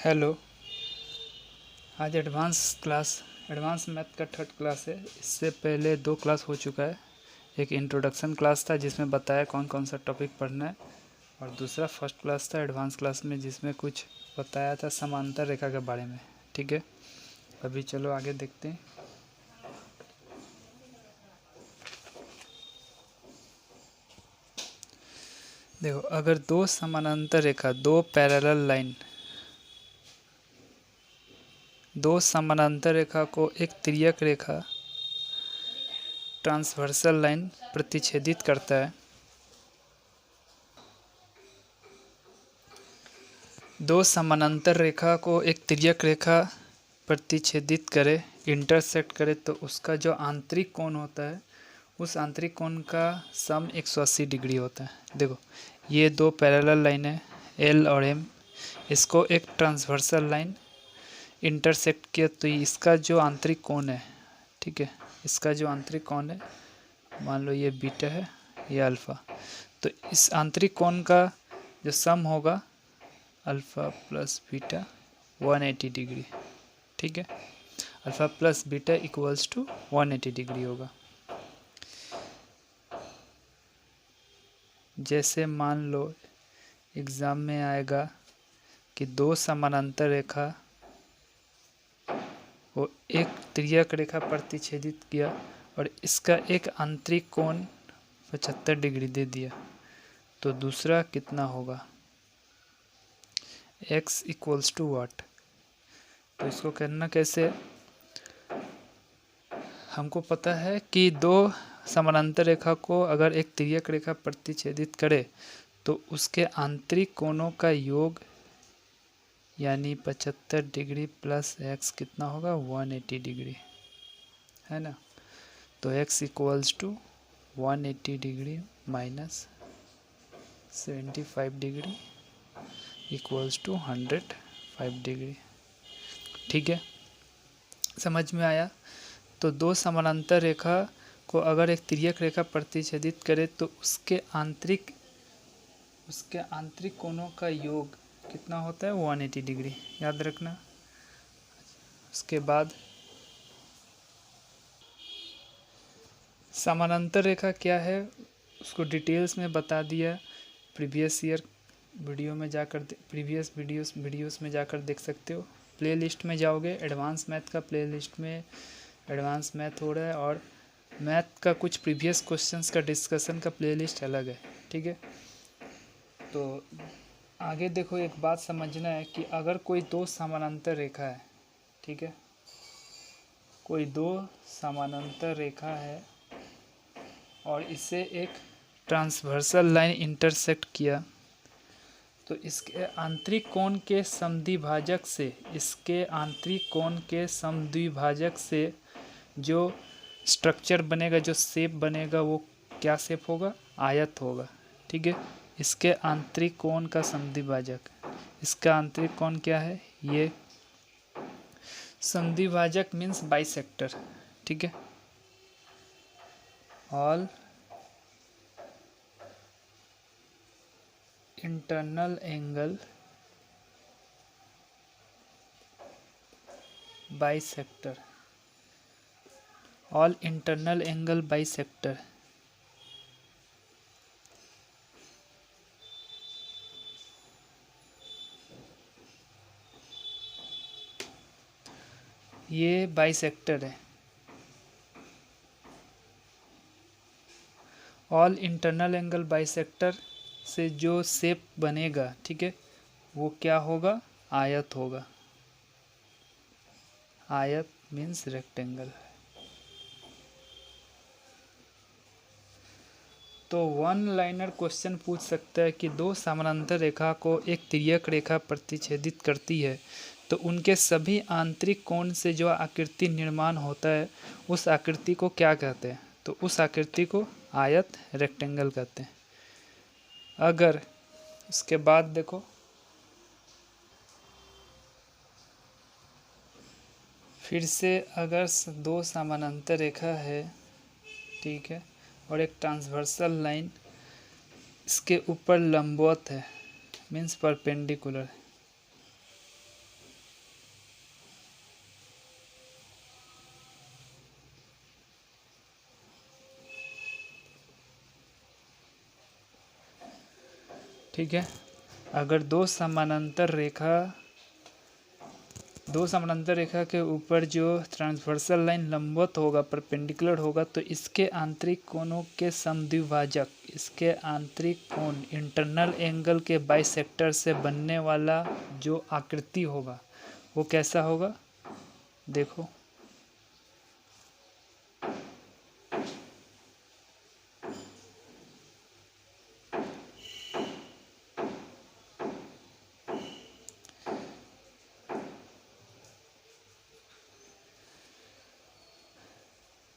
Hello. आज advance math का third class है। इससे पहले दो क्लास हो चुका है। एक इंट्रोडक्शन क्लास था जिसमें बताया कौन कौन सा टॉपिक पढ़ना है, और दूसरा फर्स्ट क्लास था एडवांस क्लास में जिसमें कुछ बताया था समांतर रेखा के बारे में। ठीक है, अभी चलो आगे देखते हैं। देखो, अगर दो समानांतर रेखा दो समानांतर रेखा को एक तिर्यक रेखा ट्रांसवर्सल लाइन प्रतिच्छेदित करता है। दो समानांतर रेखा को एक तिर्यक रेखा प्रतिच्छेदित करे, इंटरसेक्ट करे, तो उसका जो आंतरिक कोण होता है उस आंतरिक कोण का सम 180 डिग्री होता है। देखो, ये दो पैरेलल लाइन है एल और एम, इसको एक ट्रांसवर्सल लाइन इंटरसेक्ट किया तो इसका जो आंतरिक कोण है, ठीक है, इसका जो आंतरिक कोण है, मान लो ये बीटा है, ये अल्फ़ा, तो इस आंतरिक कोण का जो सम होगा अल्फ़ा प्लस बीटा 180 डिग्री। ठीक है, alpha plus beta equals to 180 degree होगा। जैसे मान लो एग्ज़ाम में आएगा कि दो समानांतर रेखा वो एक तिर्यक रेखा प्रतिच्छेदित किया और इसका एक आंतरिक कोण 75 डिग्री दे दिया, तो दूसरा कितना होगा, x इक्वल्स टू वाट। तो इसको करना कैसे, हमको पता है कि दो समानांतर रेखा को अगर एक तिर्यक रेखा प्रतिच्छेदित करे तो उसके आंतरिक कोणों का योग यानी 75 डिग्री प्लस x कितना होगा, 180 डिग्री, है ना। तो x equals to 180 degree minus 75 degree equals to 105 degree. ठीक है, समझ में आया। तो दो समानांतर रेखा को अगर एक तिर्यक रेखा प्रतिच्छेदित करे तो उसके आंतरिक कोणों का योग कितना होता है, 180 डिग्री, याद रखना। उसके बाद समानांतर रेखा क्या है उसको डिटेल्स में बता दिया। प्रीवियस वीडियोस में जाकर देख सकते हो। प्लेलिस्ट में जाओगे, एडवांस मैथ का प्लेलिस्ट में एडवांस मैथ हो रहा है और मैथ का कुछ प्रीवियस क्वेश्चंस का डिस्कशन का प्लेलिस्ट अलग है। ठीक है, तो आगे देखो, एक बात समझना है कि अगर कोई दो समानांतर रेखा है, ठीक है, कोई दो समानांतर रेखा है और इसे एक ट्रांसवर्सल लाइन इंटरसेक्ट किया तो इसके आंतरिक कोण के समद्विभाजक से जो स्ट्रक्चर बनेगा, जो शेप बनेगा, वो क्या शेप होगा, आयत होगा। ठीक है, इसके आंतरिक कोण का समद्विभाजक, इसका आंतरिक कोण क्या है, ये समद्विभाजक मीन्स बाइसेक्टर। ठीक है, all internal angle bisector, all internal angle bisector. ये बाइसेक्टर है। ऑल इंटरनल एंगल बाइसेक्टर से जो शेप बनेगा, ठीक है, वो क्या होगा, आयत होगा। आयत मीन्स रेक्टेंगल। तो वन लाइनर क्वेश्चन पूछ सकता है कि दो समानांतर रेखा को एक तिर्यक रेखा प्रतिच्छेदित करती है तो उनके सभी आंतरिक कोण से जो आकृति निर्माण होता है उस आकृति को क्या कहते हैं, तो उस आकृति को आयत, रेक्टेंगल कहते हैं। अगर उसके बाद देखो, फिर से अगर दो समानांतर रेखा है, ठीक है, और एक ट्रांसवर्सल लाइन इसके ऊपर लंबवत है, मीन्स परपेंडिकुलर, ठीक है। अगर दो समानांतर रेखा के ऊपर जो ट्रांसवर्सल लाइन लंबवत होगा, परपेंडिकुलर होगा, तो इसके आंतरिक कोणों के समद्विभाजक, इसके आंतरिक कोण इंटरनल एंगल के बाइसेक्टर से बनने वाला जो आकृति होगा वो कैसा होगा, देखो।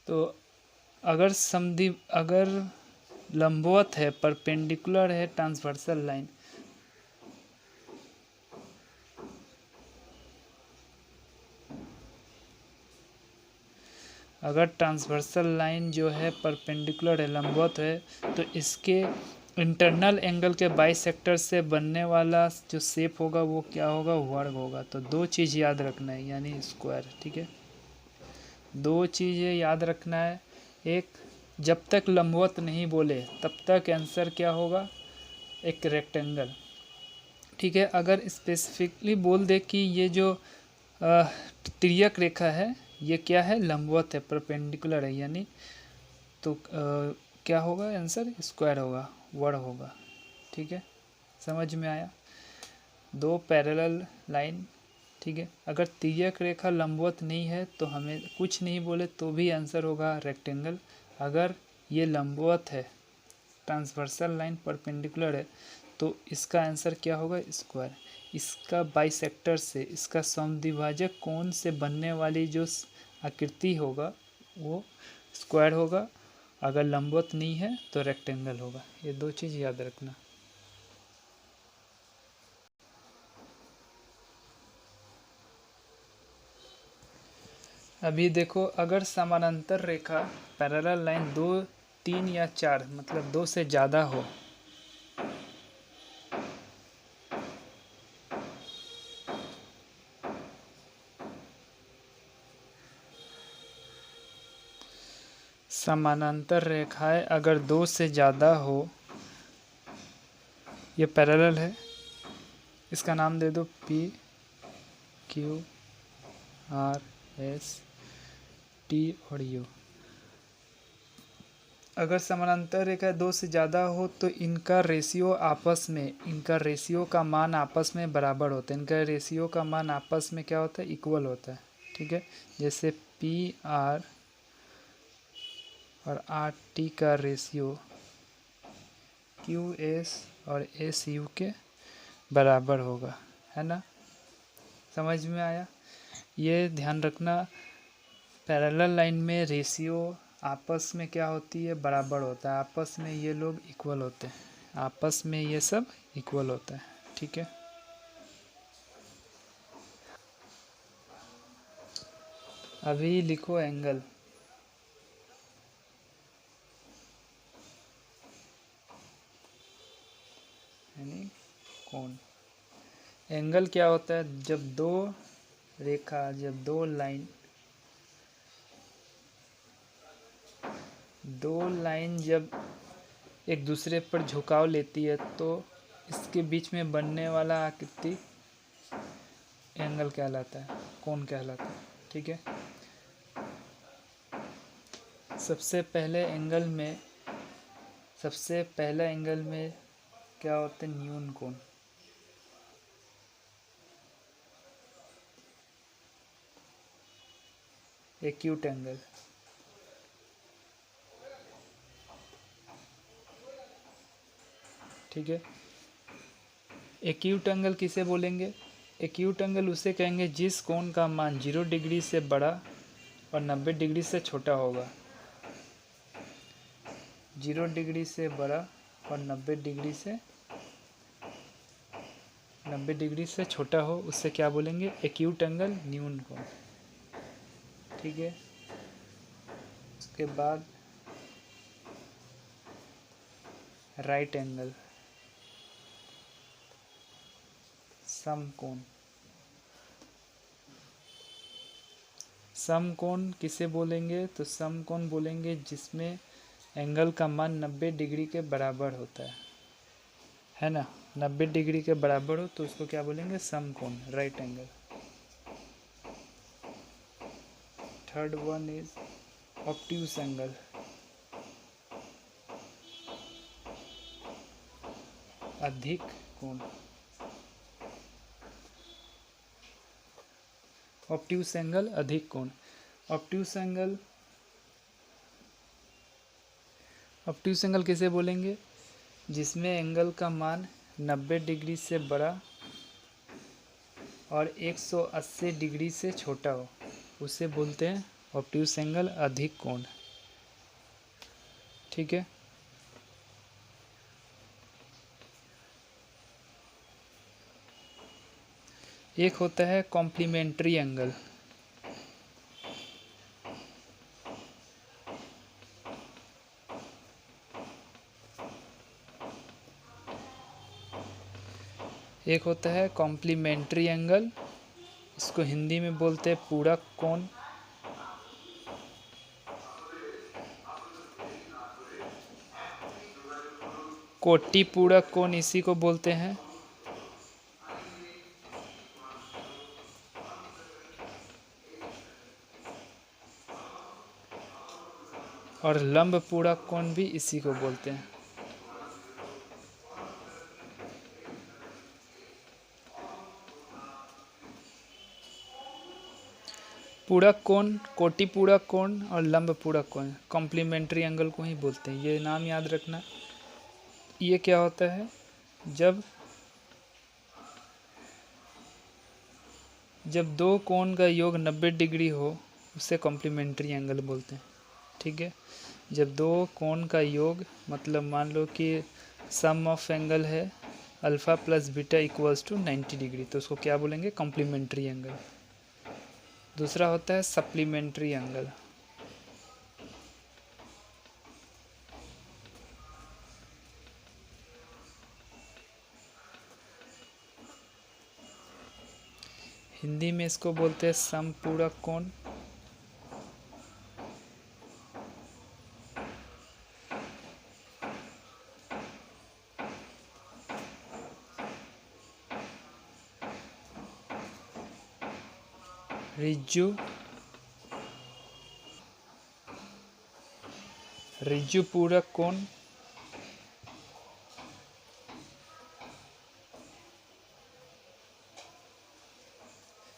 तो अगर लंबवत है, परपेंडिकुलर है ट्रांसवर्सल लाइन, अगर ट्रांसवर्सल लाइन जो है परपेंडिकुलर है, लंबवत है, तो इसके इंटरनल एंगल के बाइसेक्टर से बनने वाला जो शेप होगा वो क्या होगा, वर्ग होगा। तो दो चीज़ याद रखना है, यानी स्क्वायर। ठीक है, दो चीज़ें याद रखना है। एक, जब तक लंबवत नहीं बोले तब तक आंसर क्या होगा, एक रेक्टेंगल। ठीक है, अगर स्पेसिफिकली बोल दे कि ये जो तिर्यक रेखा है ये क्या है, लंबवत है, परपेंडिकुलर है, यानी तो क्या होगा आंसर, स्क्वायर होगा, वर्ग होगा। ठीक है, समझ में आया। दो पैरेलल लाइन, ठीक है, अगर तिर्यक रेखा लंबवत नहीं है तो हमें कुछ नहीं बोले तो भी आंसर होगा रेक्टेंगल। अगर ये लंबवत है, ट्रांसवर्सल लाइन परपेंडिकुलर है, तो इसका आंसर क्या होगा, स्क्वायर। इसका बाइसेक्टर से, इसका समद्विभाजक कोण से बनने वाली जो आकृति होगा वो स्क्वायर होगा। अगर लंबवत नहीं है तो रेक्टेंगल होगा। ये दो चीज़ याद रखना। अभी देखो, अगर समानांतर रेखा पैरेलल लाइन 2, 3 या 4 मतलब 2 से ज़्यादा हो, समानांतर रेखाएं अगर 2 से ज़्यादा हो, ये पैरेलल है, इसका नाम दे दो P Q R S T और U। अगर समानांतर रेखा 2 से ज़्यादा हो तो इनका रेशियो का मान आपस में बराबर होता है। इनका रेशियो का मान आपस में क्या होता है, इक्वल होता है। ठीक है, जैसे PR और RT का रेशियो QS और SU के बराबर होगा, है ना। समझ में आया। ये ध्यान रखना, पैरेलल लाइन में रेशियो आपस में क्या होती है, बराबर होता है। आपस में ये लोग इक्वल होते हैं, आपस में ये सब इक्वल होता है। ठीक है, अभी लिखो एंगल। यानी कोण। एंगल क्या होता है, जब दो लाइन जब एक दूसरे पर झुकाव लेती है तो इसके बीच में बनने वाला आकृति एंगल कहलाता है, कोण कहलाता है। ठीक है, सबसे पहला एंगल में क्या होता है, न्यून कोण। Acute angle. ठीक है, एक्यूट एंगल किसे बोलेंगे, एक्यूट एंगल उसे कहेंगे जिस कोण का मान 0 डिग्री से बड़ा और 90 डिग्री से छोटा होगा। 0 डिग्री से बड़ा और 90 डिग्री से छोटा हो, उससे क्या बोलेंगे, एक्यूट एंगल, न्यून कोण। ठीक है, उसके बाद राइट एंगल, समकोण। समकोण किसे बोलेंगे, तो समकोण बोलेंगे जिसमें एंगल का मान 90 डिग्री के बराबर होता है ना। 90 डिग्री के बराबर हो तो उसको क्या बोलेंगे, समकोण, right angle. Third one is obtuse angle. अधिक कोण। ऑब्ट्यूज एंगल, अधिक कोण। ऑब्ट्यूज एंगल, ऑब्ट्यूज एंगल किसे बोलेंगे, जिसमें एंगल का मान 90 डिग्री से बड़ा और 180 डिग्री से छोटा हो, उसे बोलते हैं ऑब्ट्यूज एंगल, अधिक कोण। ठीक है। एक होता है कॉम्प्लीमेंट्री एंगल। एक होता है कॉम्प्लीमेंट्री एंगल, इसको हिंदी में बोलते हैं पूरक कोण। कोटि पूरक कोण इसी को बोलते हैं। और लंब पूरक कोण भी इसी को बोलते हैं। पूरक कोण, कोटि पूरक कोण और लंब पूरक कोण कॉम्प्लीमेंट्री एंगल को ही बोलते हैं, ये नाम याद रखना। ये क्या होता है, जब दो कोण का योग 90 डिग्री हो उसे कॉम्प्लीमेंट्री एंगल बोलते हैं। ठीक है। जब दो कोण का योग, मतलब मान लो कि सम ऑफ एंगल है alpha plus beta equals to 90 degree, तो उसको क्या बोलेंगे, कॉम्प्लीमेंट्री एंगल। दूसरा होता है सप्लीमेंट्री एंगल। हिंदी में इसको बोलते हैं समपूरक कोण। रिज्जु पूरक कोण।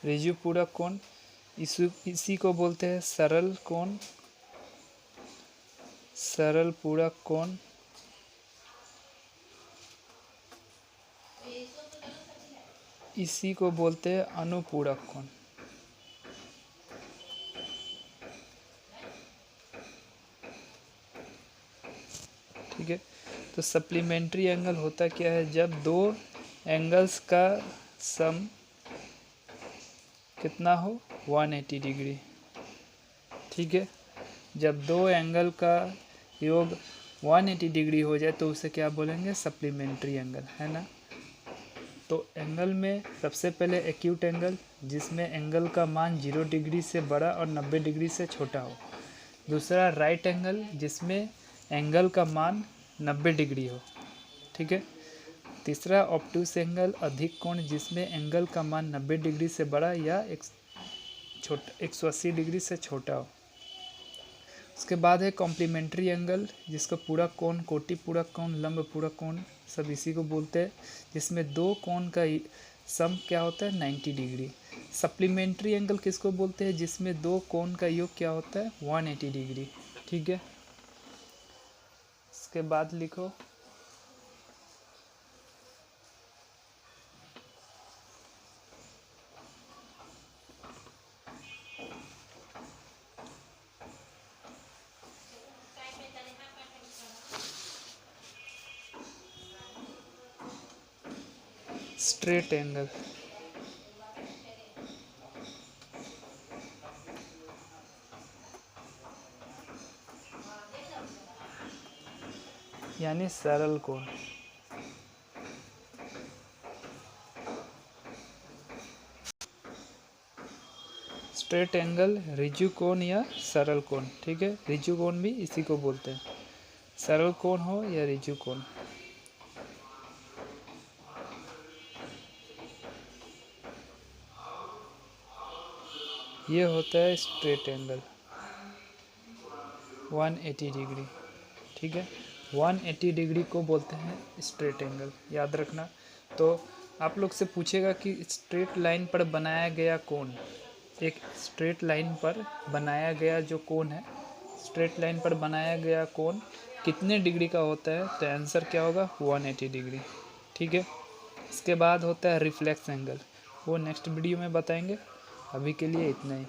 रिज्जु पूरक कोण इसी को बोलते हैं सरल कोण, सरल पूरक कोण। इसी को बोलते हैं अनुपूरक कोण। ठीक है। तो सप्लीमेंट्री एंगल होता क्या है, जब दो एंगल्स का सम कितना हो, 180 डिग्री। ठीक है। जब दो एंगल का योग 180 डिग्री हो जाए तो उसे क्या बोलेंगे, सप्लीमेंट्री एंगल, है ना। तो एंगल में सबसे पहले एक्यूट एंगल, जिसमें एंगल का मान 0 डिग्री से बड़ा और 90 डिग्री से छोटा हो। दूसरा राइट एंगल, जिसमें एंगल का मान 90 डिग्री हो। ठीक है। तीसरा ऑब्ट्यूज एंगल, अधिक कोण, जिसमें एंगल का मान 90 डिग्री से बड़ा या 180 डिग्री से छोटा हो। उसके बाद है कॉम्प्लीमेंट्री एंगल, जिसको पूरक कोण, कोटि पूरक कोण, लंब पूरक कोण सब इसी को बोलते हैं, जिसमें दो कोण का सम क्या होता है, 90 डिग्री। सप्लीमेंट्री एंगल किसको बोलते हैं, जिसमें दो कोण का योग क्या होता है, 180 डिग्री। ठीक है। इसके बाद लिखो स्ट्रेट एंगल। यानी सरल कोण। स्ट्रेट एंगल, रिज्जु कोण या सरल कोण। ठीक है। रिज्जु कोण भी इसी को बोलते हैं, सरल कोण हो या रिज्जु कोण। ये होता है स्ट्रेट एंगल 180 डिग्री। ठीक है, 180 डिग्री को बोलते हैं स्ट्रेट एंगल, याद रखना। तो आप लोग से पूछेगा कि स्ट्रेट लाइन पर बनाया गया कोण, एक स्ट्रेट लाइन पर बनाया गया जो कोण है, स्ट्रेट लाइन पर बनाया गया कोण कितने डिग्री का होता है, तो आंसर क्या होगा 180 डिग्री। ठीक है, इसके बाद होता है रिफ्लेक्स एंगल, वो नेक्स्ट वीडियो में बताएंगे। अभी के लिए इतना ही।